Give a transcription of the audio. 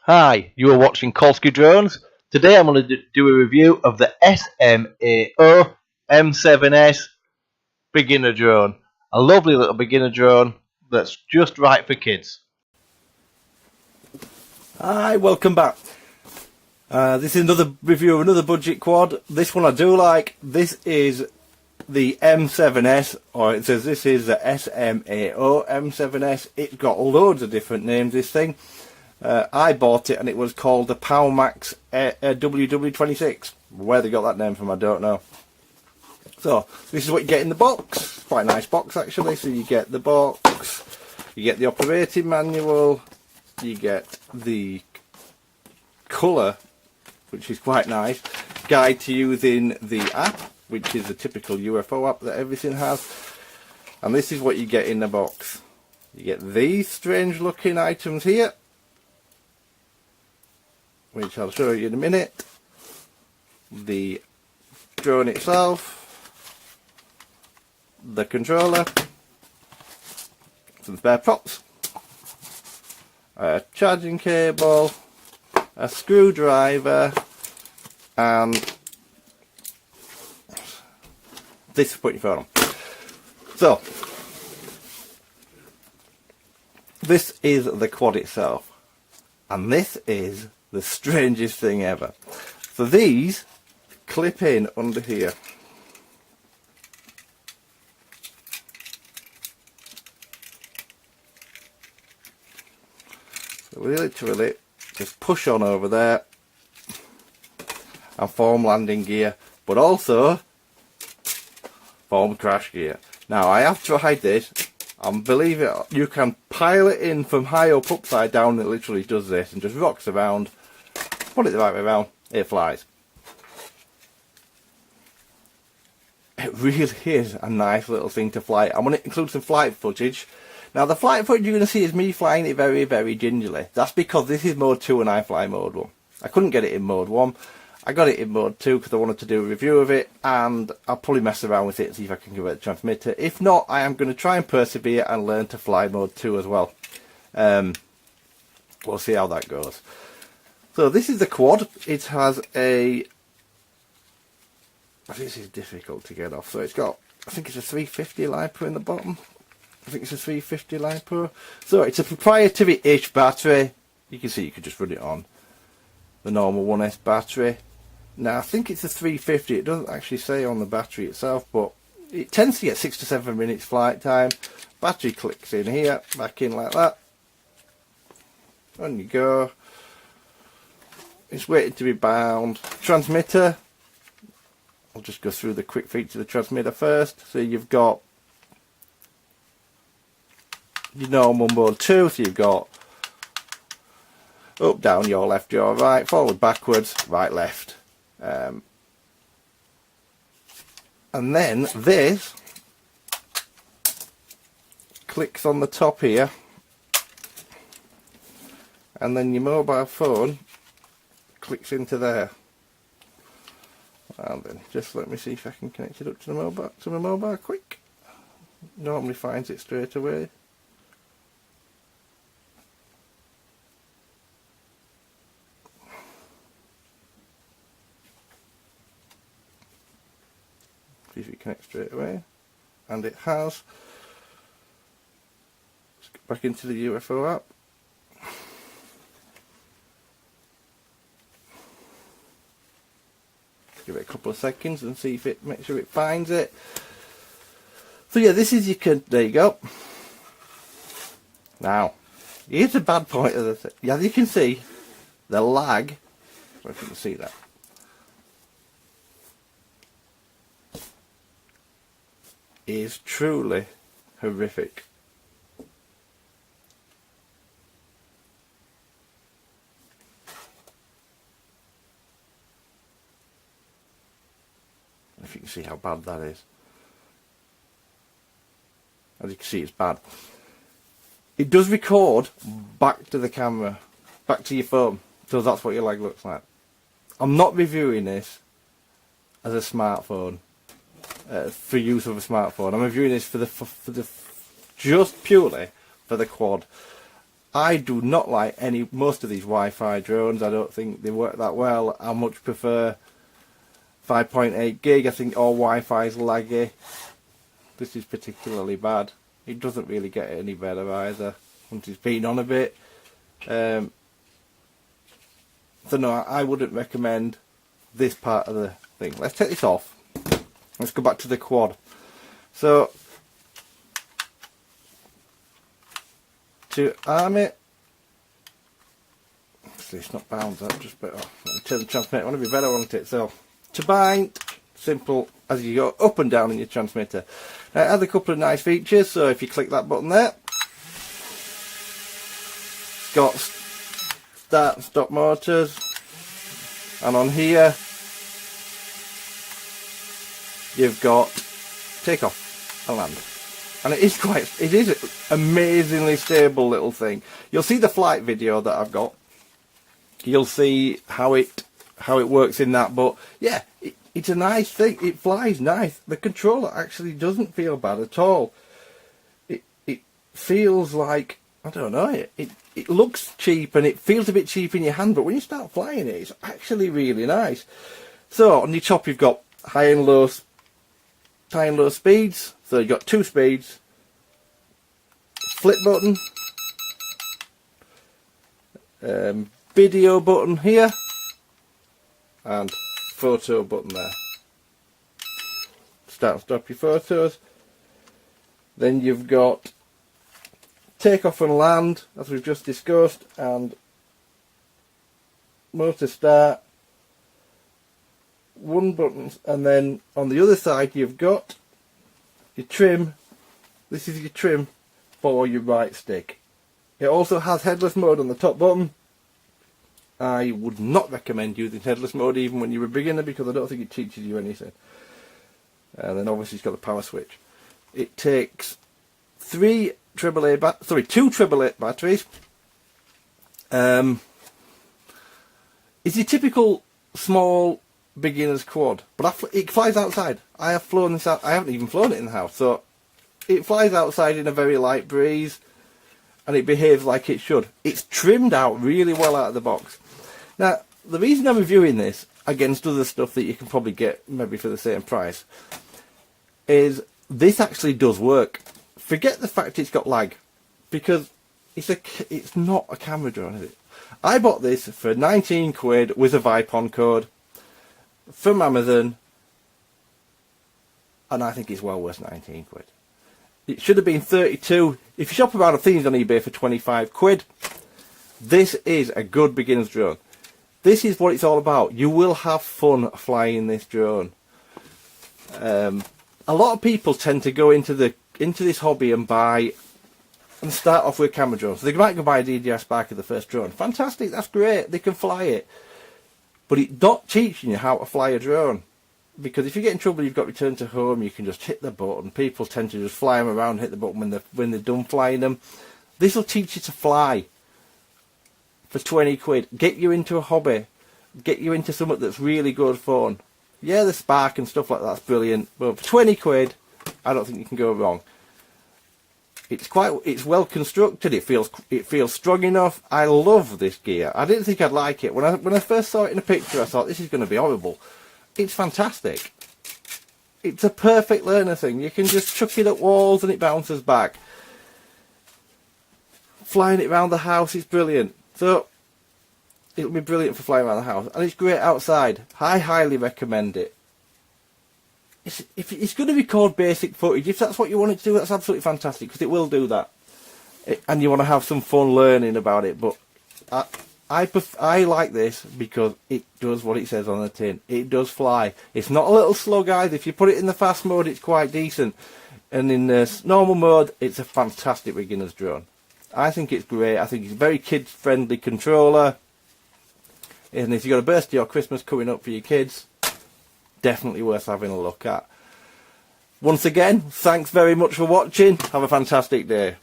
Hi, you are watching Kolsky Drones. Today I'm going to do a review of the Smao M7S beginner drone. A lovely little beginner drone that's just right for kids. Hi, welcome back. This is another review of another budget quad. This one I do like. This is the M7S, or it says this is the Smao M7S. It's got loads of different names, this thing. I bought it and it was called the PowerMax WW26. Where they got that name from I don't know. So this is what you get in the box. Quite a nice box actually. So you get the box, you get the operating manual, you get the colour, which is quite nice, guide to using the app, which is the typical UFO app that everything has, and this is what you get in the box. You get these strange looking items here, which I'll show you in a minute, the drone itself, the controller, some spare props, a charging cable, a screwdriver, and this to put your phone on. So this is the quad itself, and this is the strangest thing ever. So these clip in under here. So we literally just push on over there and form landing gear, but also form crash gear. Now I have tried this, and believe it, you can pile it in from high up upside down. It literally does this and just rocks around. Put it the right way around, it flies. It really is a nice little thing to fly. I'm going to include some flight footage. Now the flight footage you're going to see is me flying it very, very gingerly. That's because this is mode 2 and I fly mode 1. I couldn't get it in mode 1. I got it in mode 2 because I wanted to do a review of it, and I'll probably mess around with it and see if I can convert the transmitter. If not, I am going to try and persevere and learn to fly mode 2 as well. We'll see how that goes. So this is the quad. It has a... This is difficult to get off. So it's got, I think it's a 350 LiPo in the bottom. I think it's a 350 LiPo. So it's a proprietary-ish battery. You can see you could just run it on the normal 1S battery. Now I think it's a 350. It doesn't actually say on the battery itself, but it tends to get 6 to 7 minutes flight time. Battery clicks in here, back in like that. On you go. It's waiting to be bound. Transmitter. I'll just go through the quick features of the transmitter first. So you've got your normal mode 2, so you've got up, down, your left, your right, forward, backwards, right, left. And then this clicks on the top here, and then your mobile phone clicks into there. And then just let me see if I can connect it up to my mobile quick. Normally finds it straight away. See if it connects straight away, and it has. Let's get back into the UFO app. Give it a couple of seconds and see if it makes sure it finds it. So yeah, this is there you go. Now, here's the bad point of the thing. Yeah, as you can see, the lag. I don't know if you can see that. Is truly horrific. If you can see how bad that is. As you can see, it's bad. It does record back to the camera, back to your phone, so that's what your lag looks like. I'm not reviewing this as a smartphone. For use of a smartphone. I'm reviewing this for the just purely for the quad. I do not like most of these Wi-Fi drones. I don't think they work that well. I much prefer 5.8 gig. I think all Wi-Fi is laggy. This is particularly bad. It doesn't really get any better either once it's been on a bit. So no, I wouldn't recommend this part of the thing. Let's take this off. Let's go back to the quad. So to arm it, see, it's not bound, that's just better. Let me turn the transmitter. I want to be better, won't it? So to bind, simple as you go up and down in your transmitter. Now, it has a couple of nice features. So if you click that button there, it's got start and stop motors, and on here you've got take off and land. And it is an amazingly stable little thing. You'll see the flight video that I've got. You'll see how it works in that. But yeah, it's a nice thing. It flies nice. The controller actually doesn't feel bad at all. It feels like, I don't know, it looks cheap and it feels a bit cheap in your hand, but when you start flying it, it's actually really nice. So on your top you've got high and low speeds. So you've got 2 speeds, flip button, video button here, and photo button there. Start and stop your photos. Then you've got take off and land, as we've just discussed, and motor start. 1 button, and then on the other side you've got your trim. This is your trim for your right stick. It also has headless mode on the top button. I would not recommend using headless mode even when you're a beginner, because I don't think it teaches you anything. And then obviously it's got the power switch. It takes 2 AAA batteries. It's your typical small beginner's quad, but it flies outside. I have flown this out. I haven't even flown it in the house, so it flies outside in a very light breeze, and it behaves like it should. It's trimmed out really well out of the box. Now, the reason I'm reviewing this against other stuff that you can probably get maybe for the same price is this actually does work. Forget the fact it's got lag, because it's not a camera drone, is it? I bought this for 19 quid with a Vipon code from Amazon, and I think it's well worth 19 quid. It should have been 32. If you shop around, I've seen it on eBay for 25 quid. This is a good beginner's drone. This is what it's all about. You will have fun flying this drone. A lot of people tend to go into this hobby and start off with camera drones. So they might go buy a DJI Spark as the first drone. Fantastic, that's great. They can fly it. But it's not teaching you how to fly a drone. Because if you get in trouble, you've got to return to home, you can just hit the button. People tend to just fly them around and hit the button when they're done flying them. This will teach you to fly for 20 quid. Get you into a hobby. Get you into something that's really good fun. Yeah, the Spark and stuff like that's brilliant. But for 20 quid, I don't think you can go wrong. It's well constructed. It feels strong enough. I love this gear. I didn't think I'd like it when I first saw it in a picture. I thought this is going to be horrible. It's fantastic. It's a perfect learner thing. You can just chuck it at walls and it bounces back. Flying it around the house is brilliant. So it'll be brilliant for flying around the house, and it's great outside. I highly recommend it. If it's going to record basic footage, if that's what you want it to do, that's absolutely fantastic, because it will do that. And you want to have some fun learning about it. But I like this because it does what it says on the tin. It does fly. It's not a little slug either. If you put it in the fast mode, it's quite decent. And in the normal mode, it's a fantastic beginner's drone. I think it's great. I think it's a very kid-friendly controller. And if you've got a birthday or Christmas coming up for your kids, definitely worth having a look at. Once again, thanks very much for watching. Have a fantastic day.